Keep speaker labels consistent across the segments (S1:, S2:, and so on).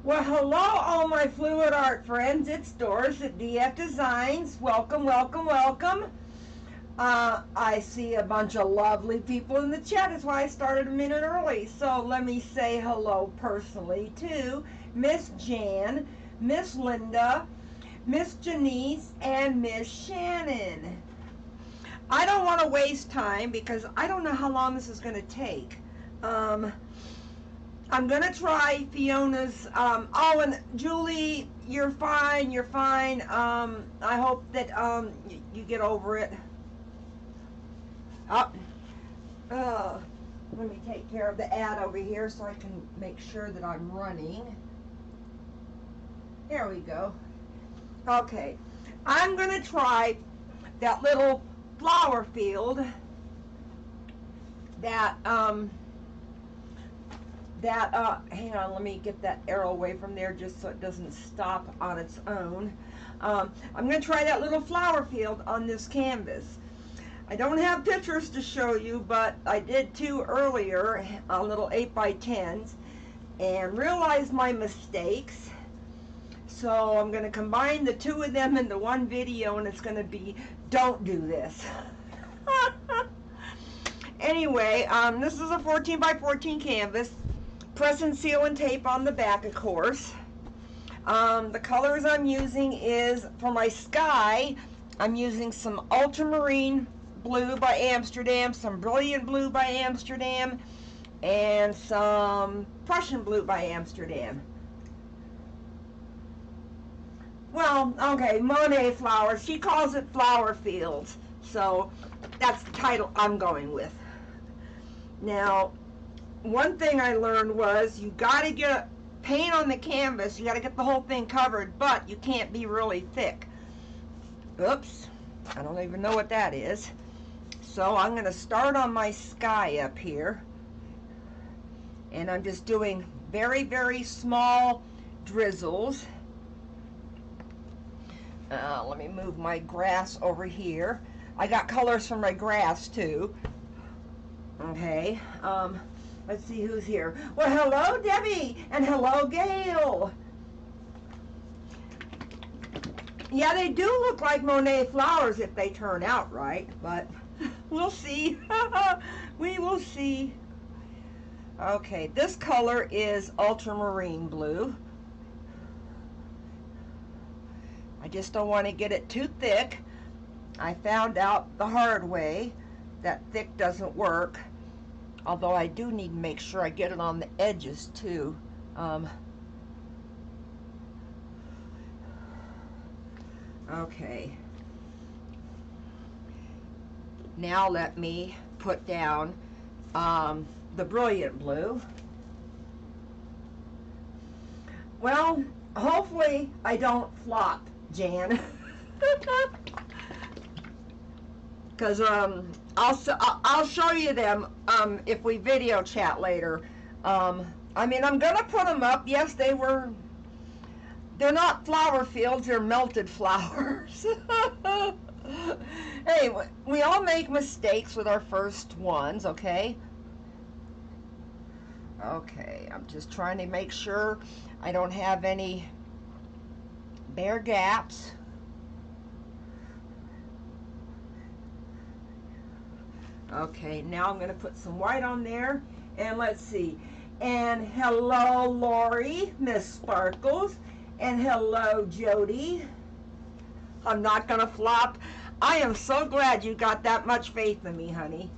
S1: Well, hello, all my fluid art friends. It's Doris at DF Designs. Welcome, welcome, welcome. I see a bunch of lovely people in the chat. That's why I started a minute early. So let me say hello personally to Miss Jan, Miss Linda, Miss Janice, and Miss Shannon. I don't want to waste time because I don't know how long this is going to take. I'm going to try Fiona's, oh, and Julie, you're fine, you're fine. I hope that you get over it. Let me take care of the ad over here so I can make sure that I'm running. There we go. Okay, I'm going to try that little flower field that, hang on, let me get that arrow away from there just so it doesn't stop on its own. I'm going to try that little flower field on this canvas. I don't have pictures to show you, but I did two earlier on little 8x10s and realized my mistakes. So I'm going to combine the two of them into one video, and it's going to be, don't do this. Anyway, this is a 14x14 canvas. Press and seal and tape on the back, of course. The colors I'm using is, for my sky, I'm using some Ultramarine blue by Amsterdam, some Brilliant blue by Amsterdam, and some Prussian blue by Amsterdam. Well, okay, Monet flowers. She calls it flower fields, so that's the title I'm going with. Now, one thing I learned was you got to get paint on the canvas. You got to get the whole thing covered, but you can't be really thick. Oops, I don't even know what that is. So I'm going to start on my sky up here, and I'm just doing very, very small drizzles. Let me move my grass over here. I got colors for my grass too. Okay. Let's see who's here. Well, hello, Debbie, and hello, Gail. Yeah, they do look like Monet flowers if they turn out right, but we'll see. We will see. Okay, this color is Ultramarine blue. I just don't want to get it too thick. I found out the hard way that thick doesn't work. Although I do need to make sure I get it on the edges too. Okay. Now let me put down the Brilliant blue. Well, hopefully I don't flop, Jan. Because I'll show you them if we video chat later. I mean, I'm gonna put them up. Yes, they're not flower fields, they're melted flowers. Hey, we all make mistakes with our first ones, okay? Okay, I'm just trying to make sure I don't have any bare gaps. Okay, now I'm going to put some white on there, and let's see. And hello, Lori, Miss Sparkles, and hello, Jody. I'm not going to flop. I am so glad you got that much faith in me, honey.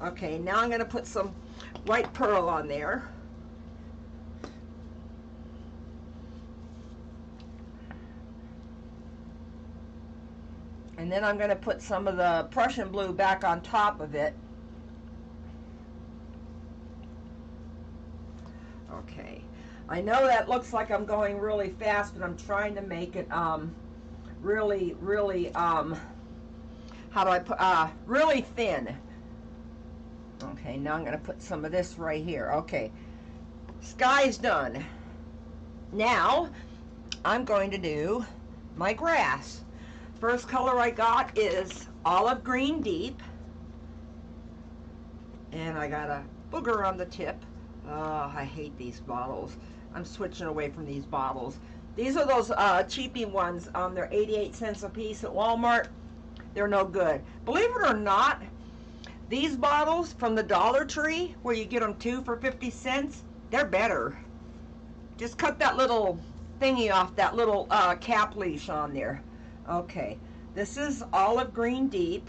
S1: Okay, now I'm going to put some white pearl on there. And then I'm going to put some of the Prussian blue back on top of it. Okay. I know that looks like I'm going really fast, but I'm trying to make it really, how do I put, really thin. Okay, now I'm going to put some of this right here. Okay. Sky's done. Now, I'm going to do my grass. First color I got is Olive Green Deep, and I got a booger on the tip Oh, I hate these bottles. I'm switching away from these bottles. These are those cheapy ones. They're 88 cents a piece at Walmart. They're no good. Believe it or not, these bottles from the Dollar Tree, where you get them 2 for 50 cents, they're better. Just cut that little thingy off, that little cap leash on there. Okay, this is olive green deep.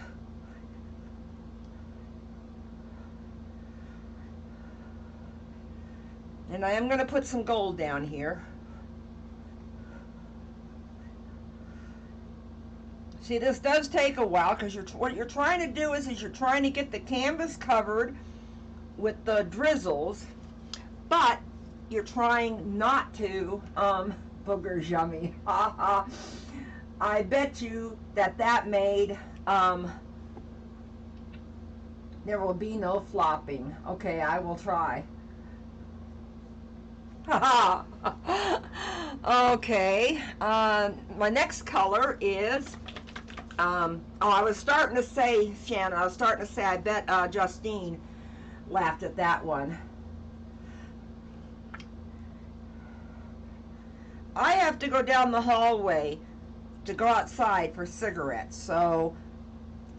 S1: And I am going to put some gold down here. See, this does take a while because what you're trying to do is you're trying to get the canvas covered with the drizzles, but you're trying not to, booger's yummy. I bet you that made, there will be no flopping. Okay, I will try. Okay, my next color is, oh, I was starting to say, Shannon, I was starting to say, I bet Justine laughed at that one. I have to go down the hallway to go outside for cigarettes, so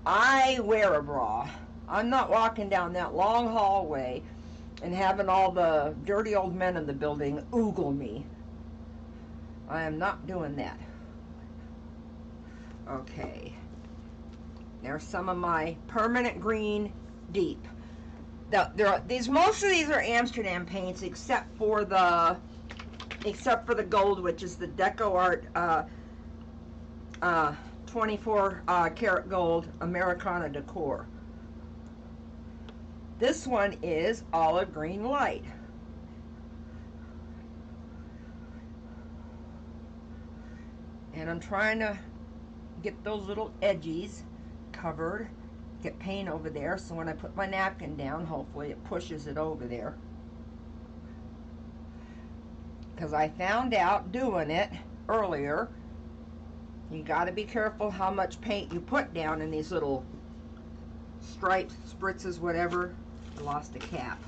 S1: I wear a bra. I'm not walking down that long hallway and having all the dirty old men in the building oogle me. I am not doing that. Okay. There's some of my permanent green deep. Most of these are Amsterdam paints, except for the gold, which is the Deco Art 24 karat gold Americana Decor. This one is olive green light. And I'm trying to get those little edges covered, get paint over there, so when I put my napkin down, hopefully it pushes it over there. Because I found out doing it earlier, you got to be careful how much paint you put down in these little stripes, spritzes, whatever. I lost a cap.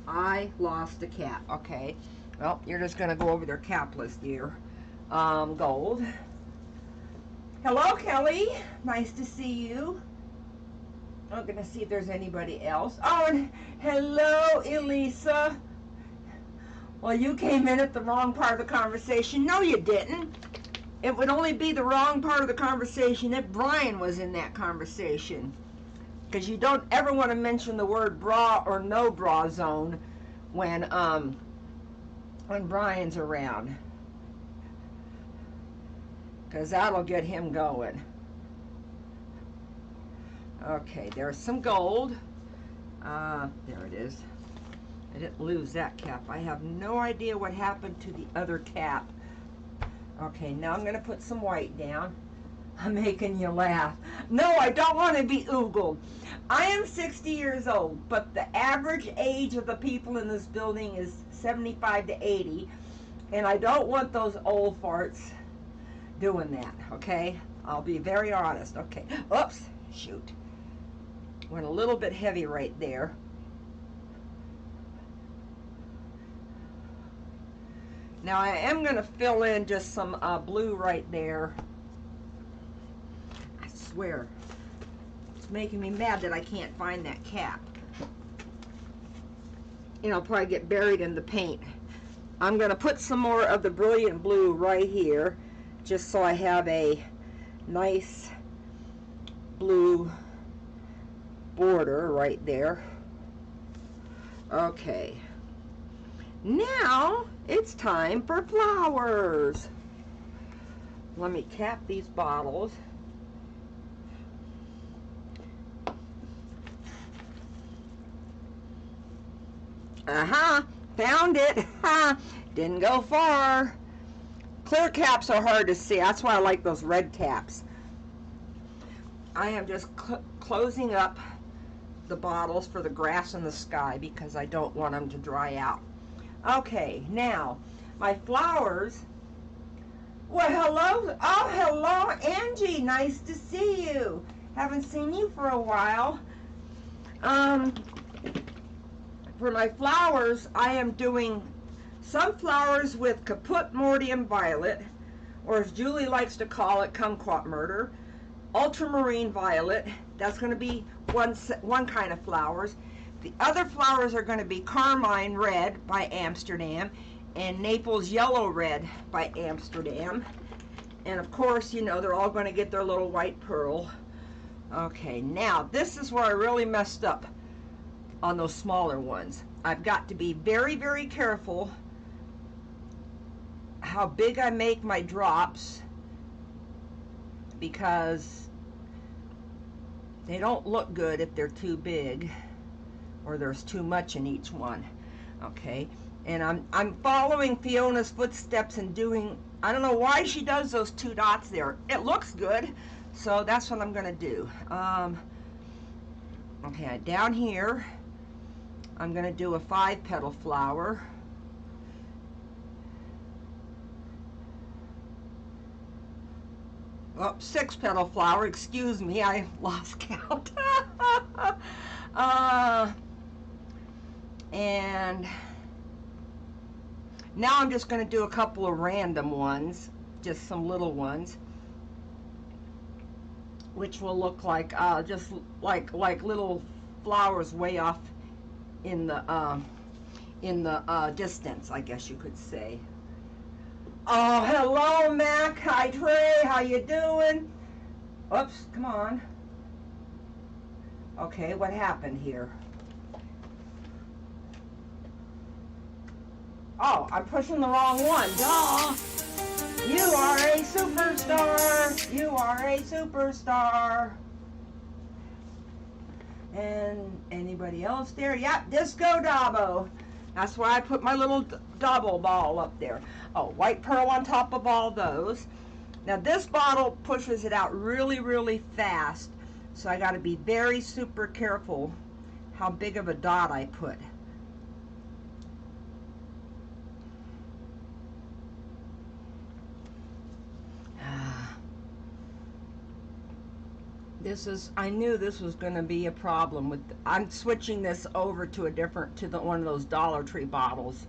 S1: I lost a cap. Okay. Well, you're just going to go over their cap list here. Gold. Hello, Kelly. Nice to see you. I'm going to see if there's anybody else. Oh, and hello, Elisa. Well, you came in at the wrong part of the conversation. No, you didn't. It would only be the wrong part of the conversation if Brian was in that conversation. Because you don't ever want to mention the word bra or no bra zone when Brian's around. Because that'll get him going. Okay, there's some gold. There it is. I didn't lose that cap. I have no idea what happened to the other cap. Okay, now I'm going to put some white down. I'm making you laugh. No, I don't want to be oogled. I am 60 years old, but the average age of the people in this building is 75 to 80, and I don't want those old farts doing that, okay? I'll be very honest. Okay, oops, shoot. Went a little bit heavy right there. Now I am going to fill in just some blue right there. I swear, it's making me mad that I can't find that cap. And I'll probably get buried in the paint. I'm going to put some more of the brilliant blue right here, just so I have a nice blue border right there. Okay. Now it's time for flowers. Let me cap these bottles. Found it. Didn't go far. Clear caps are hard to see. That's why I like those red caps. I am just closing up the bottles for the grass and the sky because I don't want them to dry out. Okay, now my flowers. Well, hello. Oh, hello, Angie. Nice to see you. Haven't seen you for a while. for my flowers, I am doing some flowers with Caput Mortem Violet, or as Julie likes to call it, Kumquat Murder, Ultramarine Violet. That's going to be one kind of flowers. The other flowers are going to be Carmine Red by Amsterdam and Naples Yellow Red by Amsterdam. And of course, you know, they're all going to get their little white pearl. Okay, now this is where I really messed up on those smaller ones. I've got to be very, very careful how big I make my drops, because they don't look good if they're too big or there's too much in each one. Okay, and I'm following Fiona's footsteps and doing, I don't know why she does those 2 dots there. It looks good, so that's what I'm gonna do. Okay, down here I'm gonna do a 5-petal flower. Oh, 6-petal flower, excuse me, I lost count. And now I'm just going to do a couple of random ones, just some little ones, which will look like just like little flowers way off in the distance, I guess you could say. Oh, hello, Mac. Hi, Trey. How you doing? Oops, come on. Okay, what happened here? Oh, I'm pushing the wrong one. Duh. You are a superstar. You are a superstar. And anybody else there? Yep, Disco Dabo. That's why I put my little double ball up there. Oh, white pearl on top of all those. Now this bottle pushes it out really, really fast, so I got to be very super careful how big of a dot I put. I knew this was going to be a problem with, I'm switching this over to one of those Dollar Tree bottles.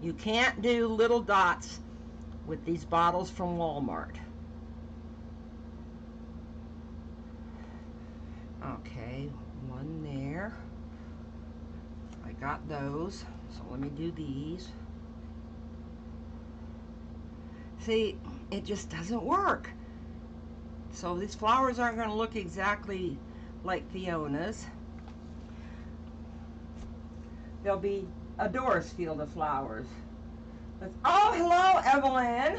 S1: You can't do little dots with these bottles from Walmart. Okay, one there. I got those, so let me do these. See, it just doesn't work. So these flowers aren't going to look exactly like Fiona's. They'll be a Doris field of flowers. Oh, hello, Evelyn.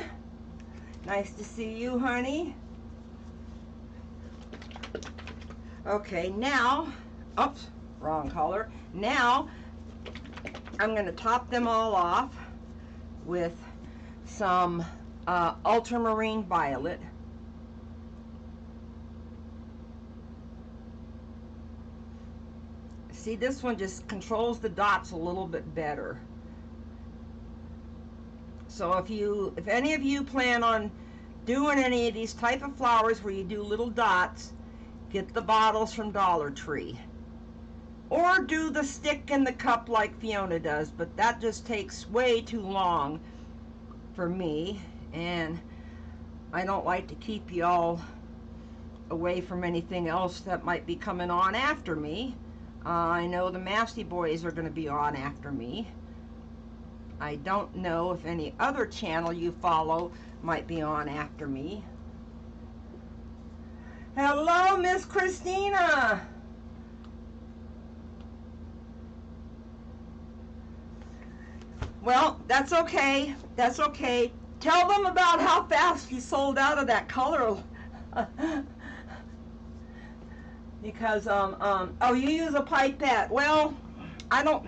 S1: Nice to see you, honey. Okay, now, oops, wrong color. Now, I'm going to top them all off with some Ultramarine Violet. See, this one just controls the dots a little bit better. So if any of you plan on doing any of these type of flowers where you do little dots, get the bottles from Dollar Tree. Or do the stick in the cup like Fiona does, but that just takes way too long for me, and I don't like to keep you all away from anything else that might be coming on after me. I know the Masty Boys are going to be on after me. I don't know if any other channel you follow might be on after me. Hello, Miss Christina. Well, that's okay. That's okay. Tell them about how fast you sold out of that color. Because, oh, you use a pipette. Well, I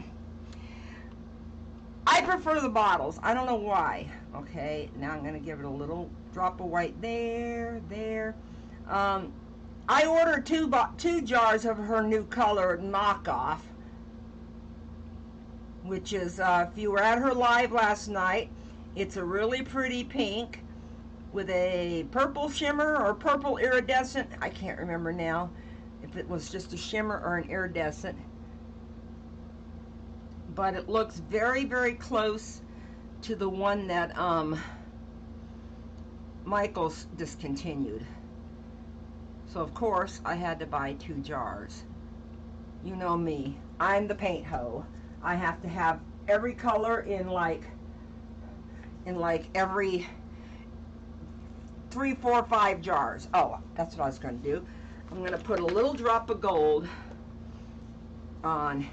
S1: prefer the bottles. I don't know why. Okay, now I'm going to give it a little drop of white there. I ordered two jars of her new color knockoff, which is, if you were at her live last night, it's a really pretty pink with a purple shimmer or purple iridescent. I can't remember now if it was just a shimmer or an iridescent. but it looks very, very close to the one that Michael's discontinued. So of course I had to buy 2 jars. You know me, I'm the paint hoe. I have to have every color in like every 3, 4, 5 jars. Oh, that's what I was going to do. I'm going to put a little drop of gold on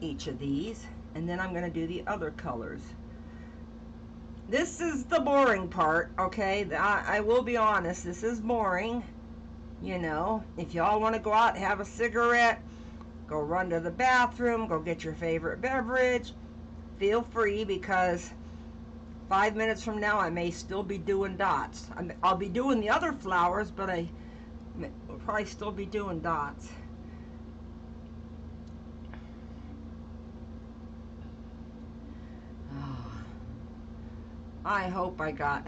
S1: each of these, and then I'm going to do the other colors. This is the boring part, okay? I will be honest, this is boring. You know, if y'all want to go out and have a cigarette, go run to the bathroom, go get your favorite beverage, feel free, because 5 minutes from now I may still be doing dots. I'll be doing the other flowers, but I will probably still be doing dots. I hope I got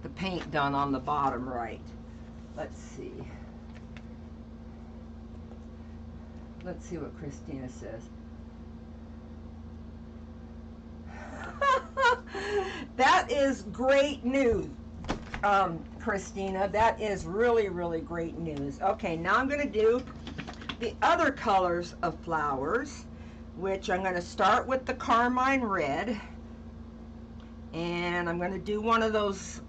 S1: the paint done on the bottom right. Let's see. Let's see what Christina says. That is great news, Christina. That is really, really great news. Okay, now I'm going to do the other colors of flowers, which I'm going to start with the carmine red. And I'm going to do one of those,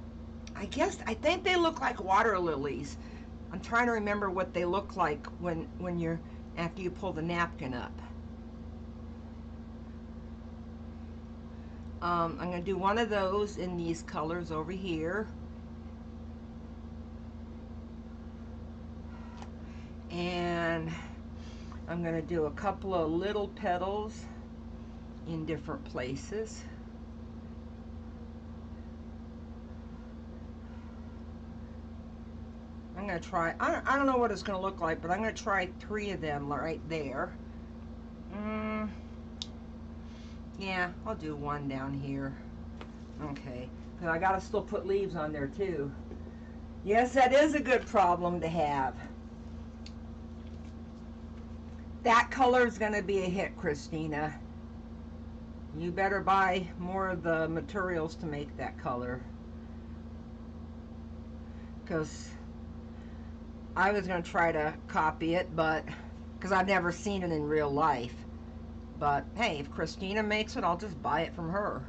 S1: I think they look like water lilies. I'm trying to remember what they look like when you're, after you pull the napkin up. I'm going to do one of those in these colors over here. And I'm going to do a couple of little petals in different places. I'm going to try, I don't know what it's going to look like, but I'm going to try 3 of them right there. Yeah, I'll do 1 down here. Okay, because I got to still put leaves on there too. Yes, that is a good problem to have. That color is going to be a hit, Christina. You better buy more of the materials to make that color. Because I was going to try to copy it, but because I've never seen it in real life. But hey, if Christina makes it, I'll just buy it from her.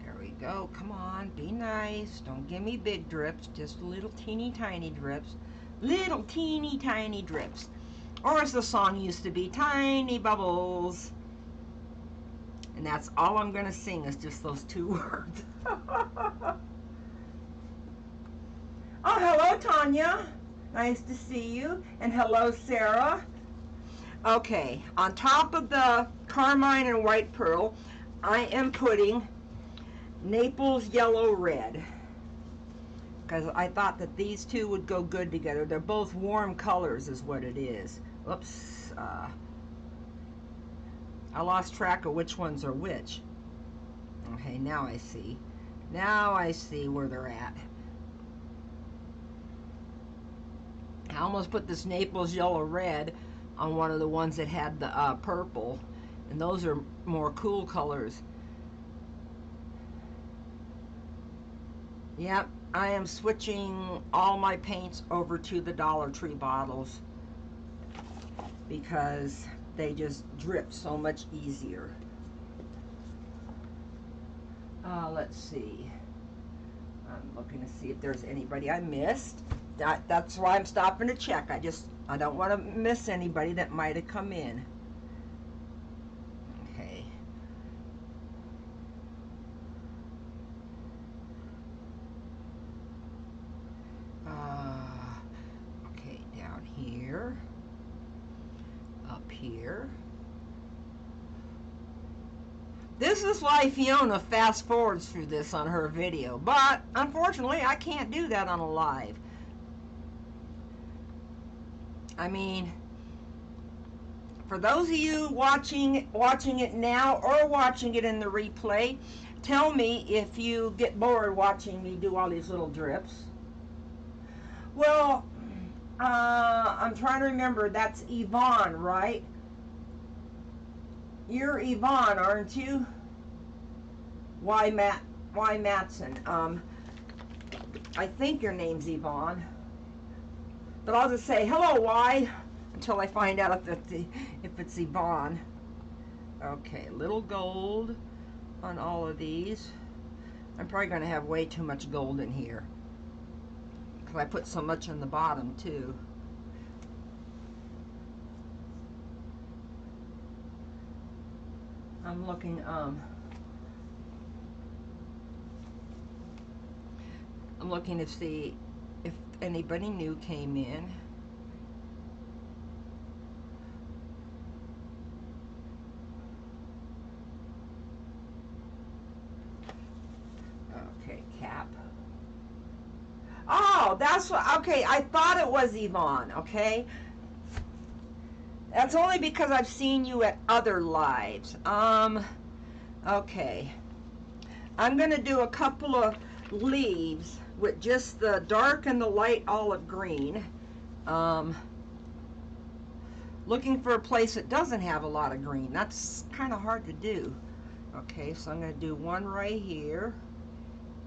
S1: There we go. Come on, be nice. Don't give me big drips, just little teeny tiny drips. Little teeny tiny drips. Or as the song used to be, tiny bubbles. And that's all I'm going to sing is just those 2 words. Oh, hello, Tanya. Nice to see you. And hello, Sarah. Okay, on top of the carmine and white pearl, I am putting Naples yellow red. Because I thought that these 2 would go good together. They're both warm colors is what it is. Oops. I lost track of which ones are which. Okay, now I see. Now I see where they're at. I almost put this Naples yellow red on one of the ones that had the purple, and those are more cool colors. Yep, I am switching all my paints over to the Dollar Tree bottles because they just drip so much easier. Let's see. I'm looking to see if there's anybody I missed. That's why I'm stopping to check. I don't want to miss anybody that might have come in. Okay. Okay, down here. Up here. This is why Fiona fast forwards through this on her video, but unfortunately I can't do that on a live. I mean, for those of you watching it now or watching it in the replay, tell me if you get bored watching me do all these little drips. Well, I'm trying to remember. That's Yvonne, right? You're Yvonne, aren't you? Why Matson? I think your name's Yvonne. But I'll just say hello, Y, until I find out if it's Yvonne. Okay, little gold on all of these. I'm probably going to have way too much gold in here, because I put so much on the bottom too. I'm looking, to see if anybody new came in. Okay, Cap. Oh, that's what, okay, I thought it was Yvonne, okay? That's only because I've seen you at other lives. Okay. I'm gonna do a couple of leaves with just the dark and the light olive green. Looking for a place that doesn't have a lot of green. That's kind of hard to do. Okay, so I'm going to do one right here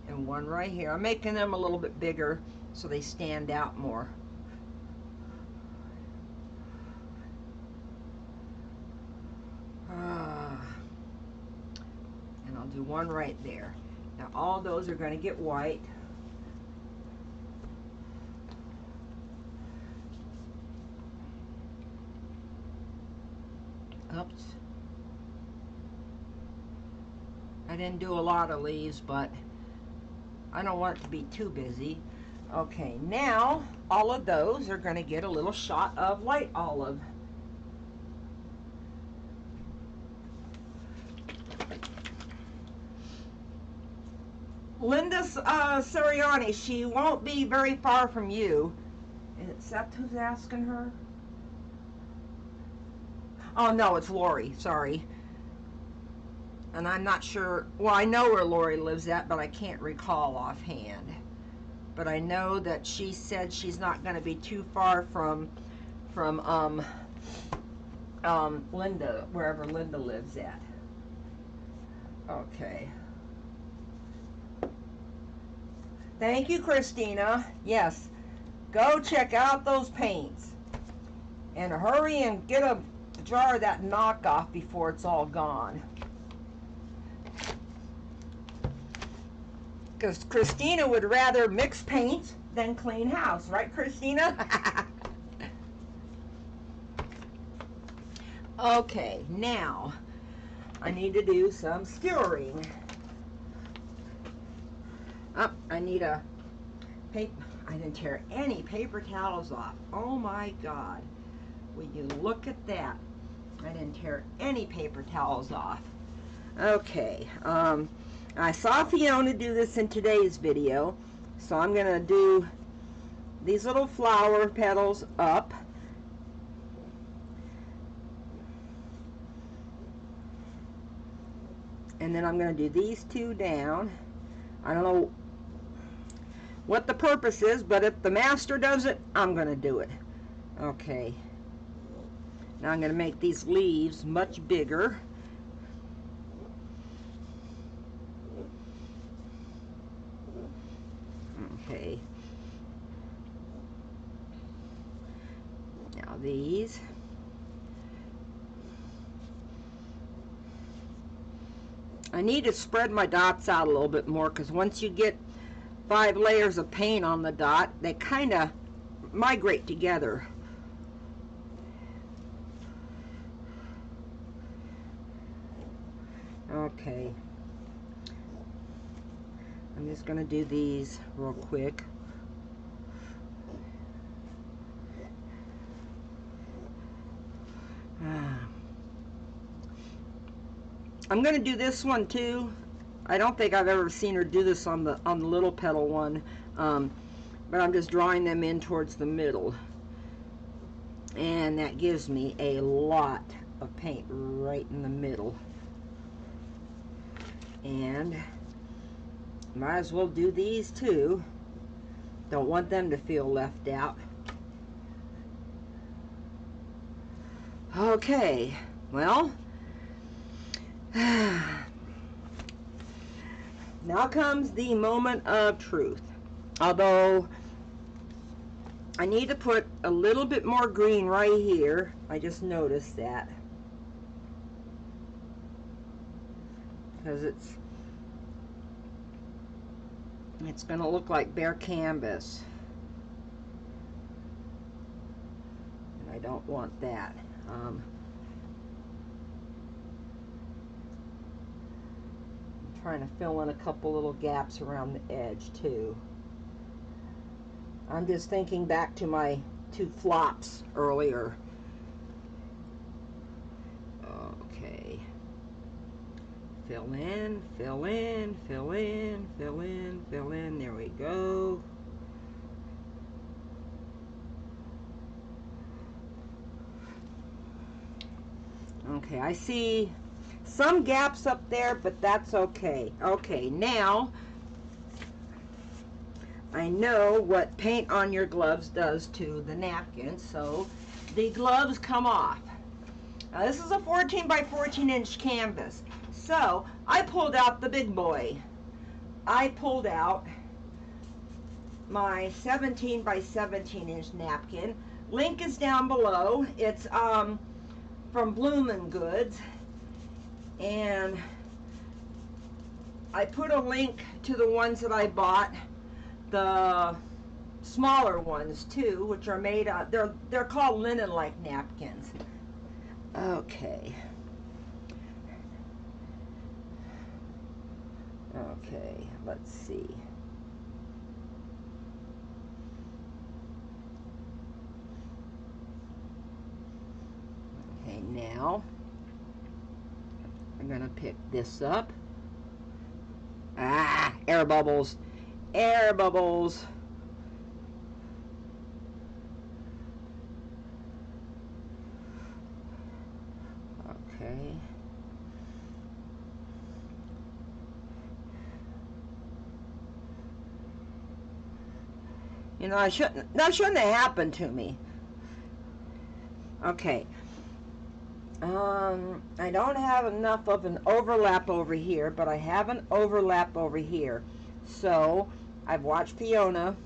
S1: and one right here. I'm making them a little bit bigger so they stand out more. And I'll do one right there. Now all those are going to get white. Oops. I didn't do a lot of leaves, but I don't want it to be too busy. Okay, now all of those are going to get a little shot of light olive. Linda Siriani, she won't be very far from you. Is that who's asking her? Oh no, it's Lori, sorry. And I'm not sure, well, I know where Lori lives at, but I can't recall offhand. But I know that she said she's not going to be too far from Linda, wherever Linda lives at. Okay. Thank you, Christina. Yes, go check out those paints. And hurry and get a jar of that knockoff before it's all gone. Because Christina would rather mix paint than clean house, right, Christina? Okay, now I need to do some skewering. Oh, I need a paper. I didn't tear any paper towels off. Oh my God. Will you look at that? I didn't tear any paper towels off. Okay, I saw Fiona do this in today's video, so I'm going to do these little flower petals up. And then I'm going to do these two down. I don't know what the purpose is, but if the master does it, I'm going to do it. Okay. Now I'm going to make these leaves much bigger. Okay. Now these. I need to spread my dots out a little bit more, because once you get 5 layers of paint on the dot, they kind of migrate together. Okay. I'm just going to do these real quick. I'm going to do this one too. I don't think I've ever seen her do this on the little petal one, but I'm just drawing them in towards the middle, and that gives me a lot of paint right in the middle. And might as well do these too. Don't want them to feel left out. Okay, well, now comes the moment of truth. Although I need to put a little bit more green right here. I just noticed that. Because it's going to look like bare canvas. And I don't want that. I'm trying to fill in a couple little gaps around the edge too. I'm just thinking back to my 2 flops earlier. Okay. Fill in, fill in, fill in, fill in, fill in. There we go. Okay, I see some gaps up there, but that's okay. Okay, now I know what paint on your gloves does to the napkin, so the gloves come off. Now this is a 14 by 14 inch canvas, so I pulled out the big boy. I pulled out my 17 by 17 inch napkin. Link is down below. It's from Bloomin' Goods, and I put a link to the ones that I bought, the smaller ones too, which are made of, they're called linen-like napkins. Okay. Okay, let's see. Okay, now I'm gonna pick this up. Ah, air bubbles, air bubbles. Okay. You know, that shouldn't have happened to me. Okay. I don't have enough of an overlap over here, but I have an overlap over here. So, I've watched Fiona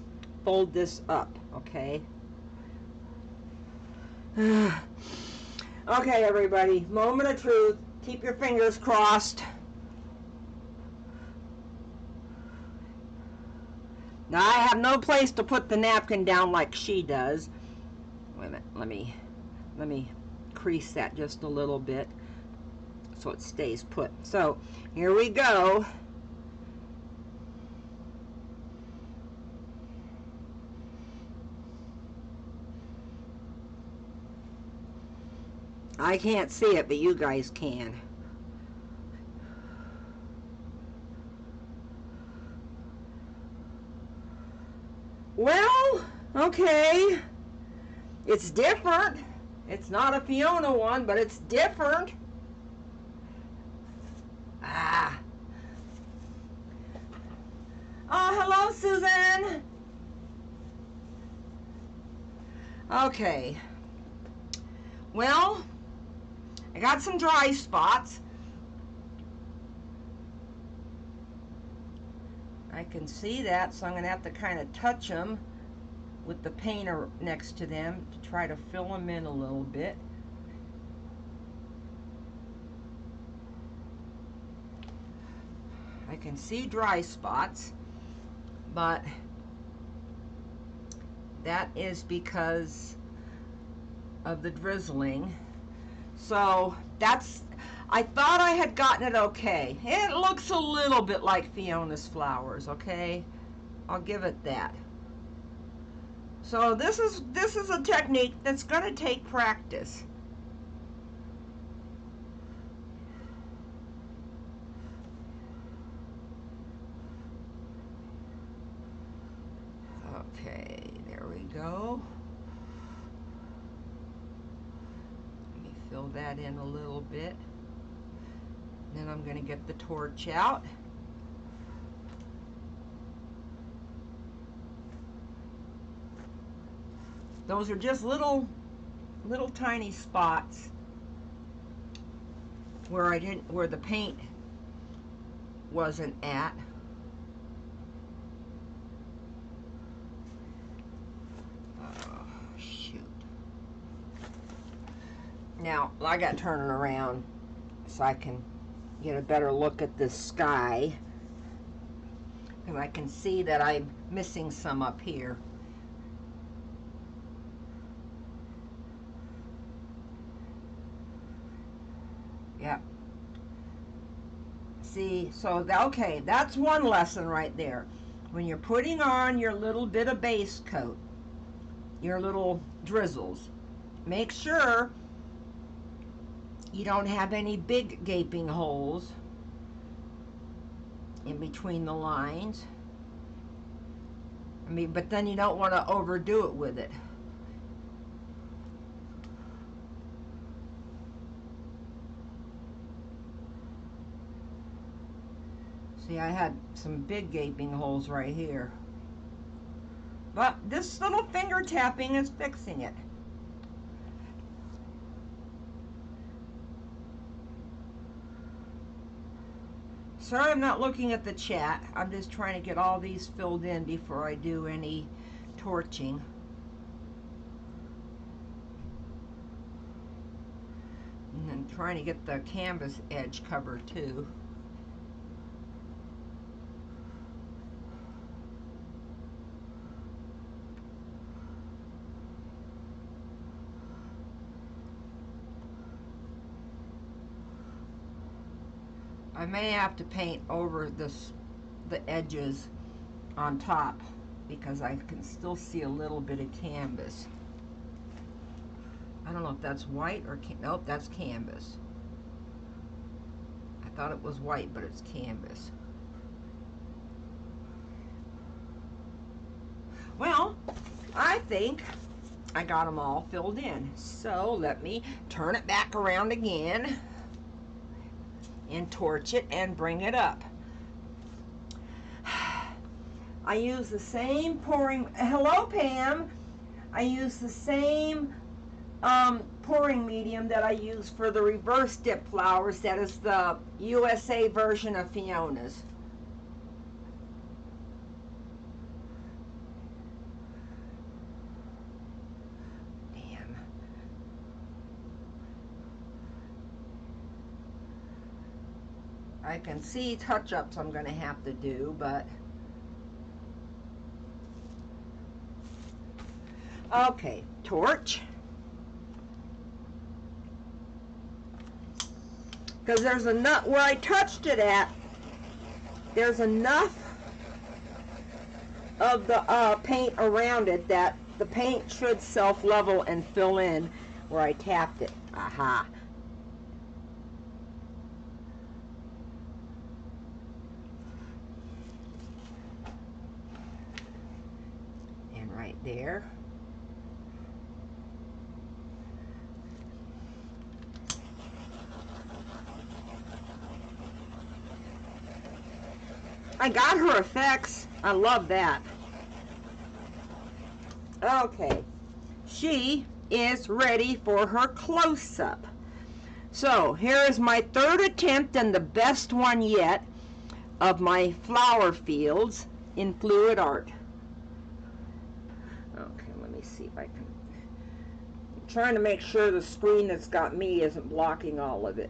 S1: fold this up, okay? Okay, everybody, moment of truth. Keep your fingers crossed. Now, I have no place to put the napkin down like she does. Wait a minute, let me crease that just a little bit so it stays put. So, here we go. I can't see it, but you guys can. Well, okay. It's different. It's not a Fiona one, but it's different. Ah. Oh, hello, Susan. Okay. Well, I got some dry spots. I can see that, so I'm going to have to kind of touch them with the painter next to them to try to fill them in a little bit. I can see dry spots, but that is because of the drizzling. So that's, I thought I had gotten it okay. It looks a little bit like Fiona's flowers, okay? I'll give it that. So this is a technique that's going to take practice. Okay, there we go. Let me fill that in a little bit. Then I'm going to get the torch out. Those are just little tiny spots. where the paint wasn't at. Oh, shoot. Now, I got to turn it around so I can get a better look at the sky. And I can see that I'm missing some up here. Yep. See, so, okay, that's one lesson right there. When you're putting on your little bit of base coat, your little drizzles, make sure you don't have any big gaping holes in between the lines. I mean, but then you don't want to overdo it with it. See, I had some big gaping holes right here. But this little finger tapping is fixing it. Sorry I'm not looking at the chat. I'm just trying to get all these filled in before I do any torching. And then trying to get the canvas edge covered too. I may have to paint over the edges on top because I can still see a little bit of canvas. I don't know if that's white or nope, that's canvas. I thought it was white, but it's canvas. Well, I think I got them all filled in. So let me turn it back around again and torch it and bring it up. I use the same pouring, hello Pam, I use the same pouring medium that I use for the reverse dip flowers. That is the USA version of Fiona's. I can see touch-ups I'm going to have to do, but okay, torch. Because there's enough, where I touched it at, there's enough of the paint around it that the paint should self-level and fill in where I tapped it. Aha. Right there. I got her effects. I love that. Okay. She is ready for her close-up. So here is my third attempt and the best one yet of my flower fields in fluid art. See if I can. I'm trying to make sure the screen that's got me isn't blocking all of it.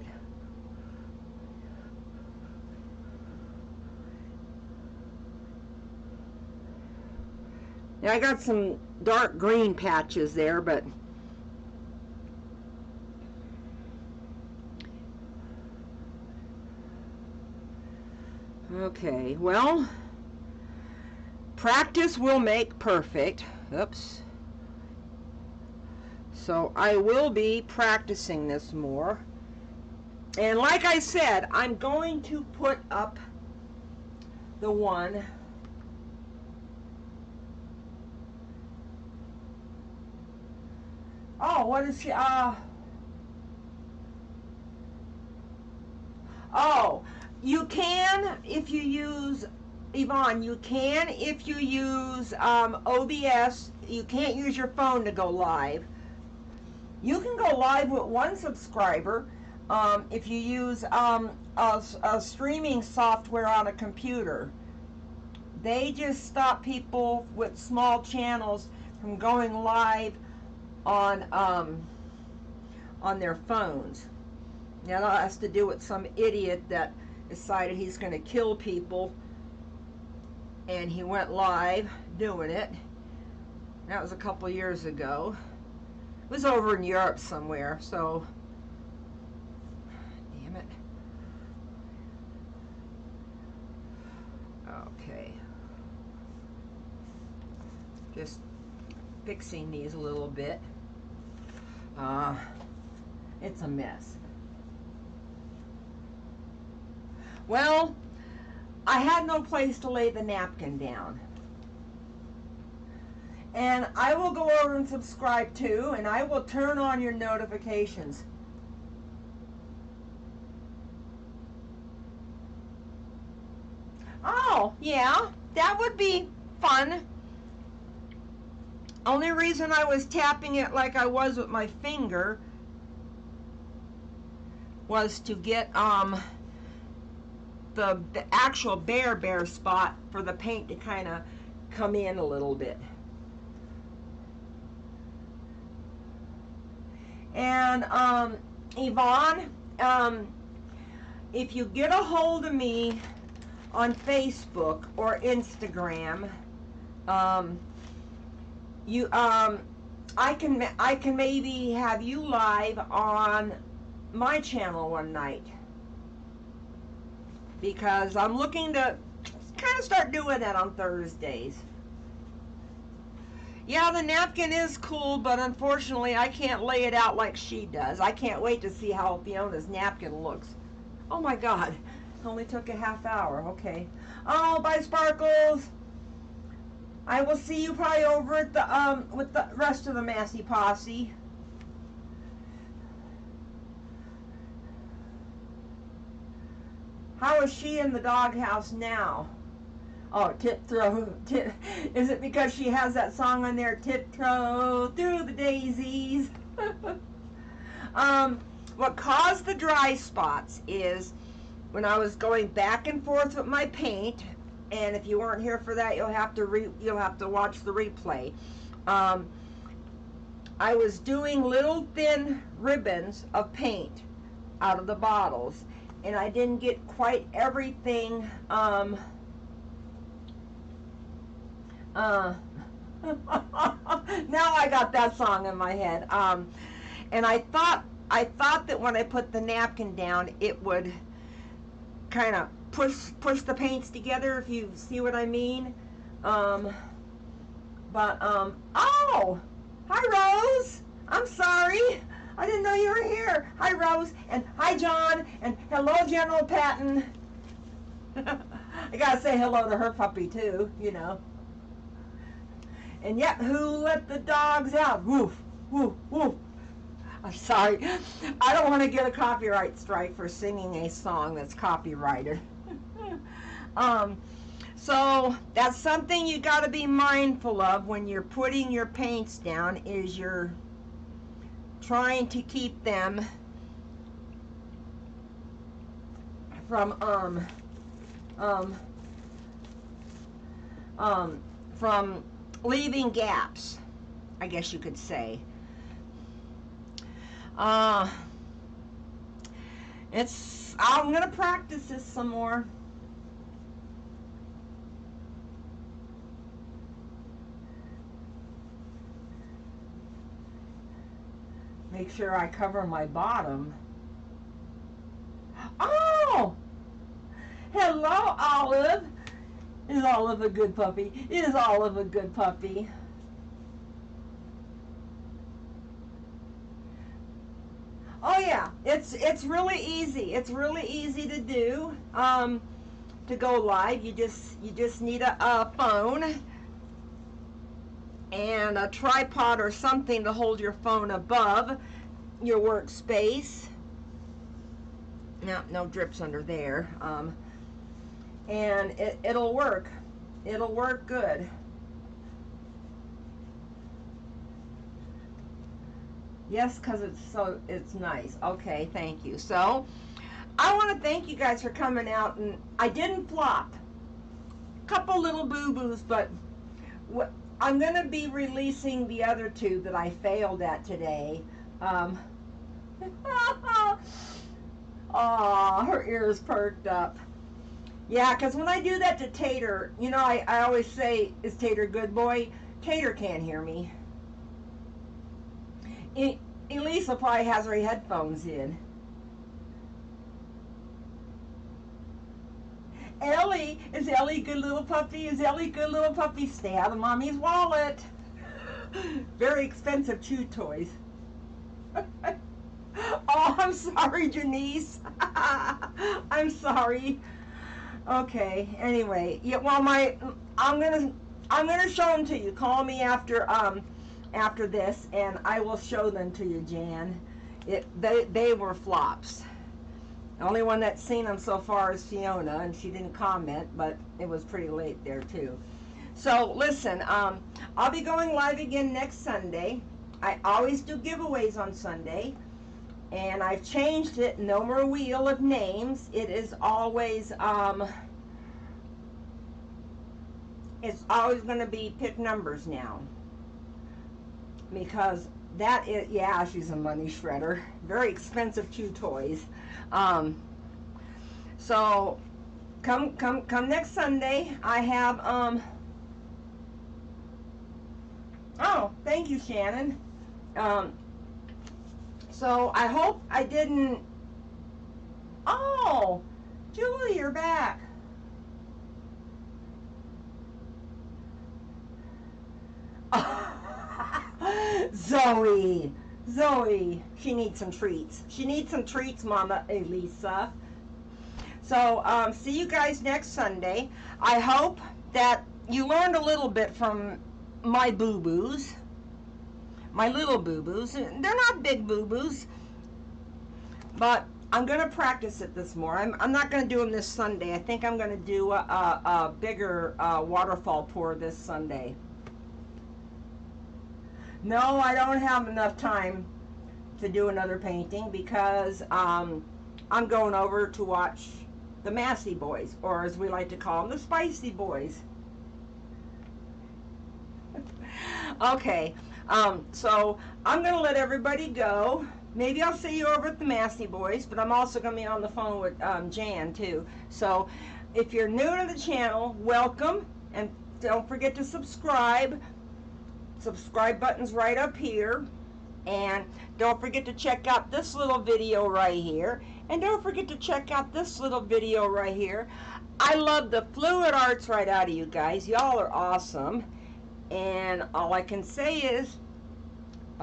S1: Now I got some dark green patches there, but okay, well, practice will make perfect. Oops. So I will be practicing this more. And like I said, I'm going to put up the one oh, what is she? Oh, you can if you use, Yvonne, you can if you use OBS. You can't use your phone to go live. You can go live with one subscriber. if you use a streaming software on a computer. They just stop people with small channels from going live on their phones. Now that has to do with some idiot that decided he's going to kill people, and he went live doing it. That was a couple years ago. It was over in Europe somewhere, so damn it. Okay. Just fixing these a little bit. It's a mess. Well, I had no place to lay the napkin down. And I will go over and subscribe too, and I will turn on your notifications. Oh, yeah, that would be fun. Only reason I was tapping it like I was with my finger was to get the actual bare spot for the paint to kind of come in a little bit. And Yvonne, if you get a hold of me on Facebook or Instagram, I can maybe have you live on my channel one night, because I'm looking to kind of start doing that on Thursdays. Yeah, the napkin is cool, but unfortunately I can't lay it out like she does. I can't wait to see how Fiona's napkin looks. Oh my God, it only took a half hour. Okay. Oh, bye Sparkles. I will see you probably over at the with the rest of the Massey posse. How is she in the doghouse now? Oh, tiptoe. Is it because she has that song on there, Tiptoe Through the Daisies? What caused the dry spots is when I was going back and forth with my paint, and if you weren't here for that, you'll have to watch the replay. I was doing little thin ribbons of paint out of the bottles, and I didn't get quite everything now I got that song in my head. And I thought that when I put the napkin down, it would kind of push the paints together, if you see what I mean. Oh, hi Rose. I'm sorry. I didn't know you were here. Hi Rose, and hi John, and hello General Patton. I gotta say hello to her puppy too, you know. And yet, who let the dogs out? Woof, woof, woof. I'm sorry. I don't want to get a copyright strike for singing a song that's copyrighted. So that's something you got to be mindful of when you're putting your paints down, is you're trying to keep them from leaving gaps, I guess you could say. I'm gonna practice this some more. Make sure I cover my bottom. Oh! Hello, Olive. Is Olive a good puppy? Is Olive a good puppy? Oh yeah, it's really easy. It's really easy to do. To go live, you just need a phone and a tripod or something to hold your phone above your workspace. No drips under there. And it'll work. It'll work good. Yes, because it's nice. Okay, thank you. So, I want to thank you guys for coming out, and I didn't flop. Couple little boo-boos, but I'm going to be releasing the other two that I failed at today. Oh, her ears perked up. Yeah, because when I do that to Tater, you know, I always say, is Tater good boy? Tater can't hear me. Elisa probably has her headphones in. Ellie, is Ellie a good little puppy? Is Ellie a good little puppy? Stay out of Mommy's wallet. Very expensive chew toys. Oh, I'm sorry, Janice. I'm sorry. Okay. Anyway, yeah. Well, I'm gonna show them to you. Call me after this, and I will show them to you, Jan. They were flops. The only one that's seen them so far is Fiona, and she didn't comment, but it was pretty late there too. So listen, I'll be going live again next Sunday. I always do giveaways on Sunday, and I've changed it. No more wheel of names. It is always it's always going to be pick numbers now, because that is, yeah, she's a money shredder. Very expensive chew toys. So come next Sunday. I have oh, thank you, Shannon. So I hope I didn't. Oh, Julie, you're back. Zoe, she needs some treats. She needs some treats, Mama Elisa. So, see you guys next Sunday. I hope that you learned a little bit from my boo-boos. My little boo-boos. They're not big boo-boos, but I'm going to practice it this more. I'm not going to do them this Sunday. I think I'm going to do a bigger waterfall pour this Sunday. No, I don't have enough time to do another painting, because I'm going over to watch the Massey Boys, or as we like to call them, the Spicy Boys. Okay, so I'm going to let everybody go. Maybe I'll see you over at the Massey Boys, but I'm also going to be on the phone with Jan too. So if you're new to the channel, welcome, and don't forget to subscribe. Subscribe button's right up here, and don't forget to check out this little video right here, and don't forget to check out this little video right here. I love the fluid arts right out of you guys. Y'all are awesome, and all I can say is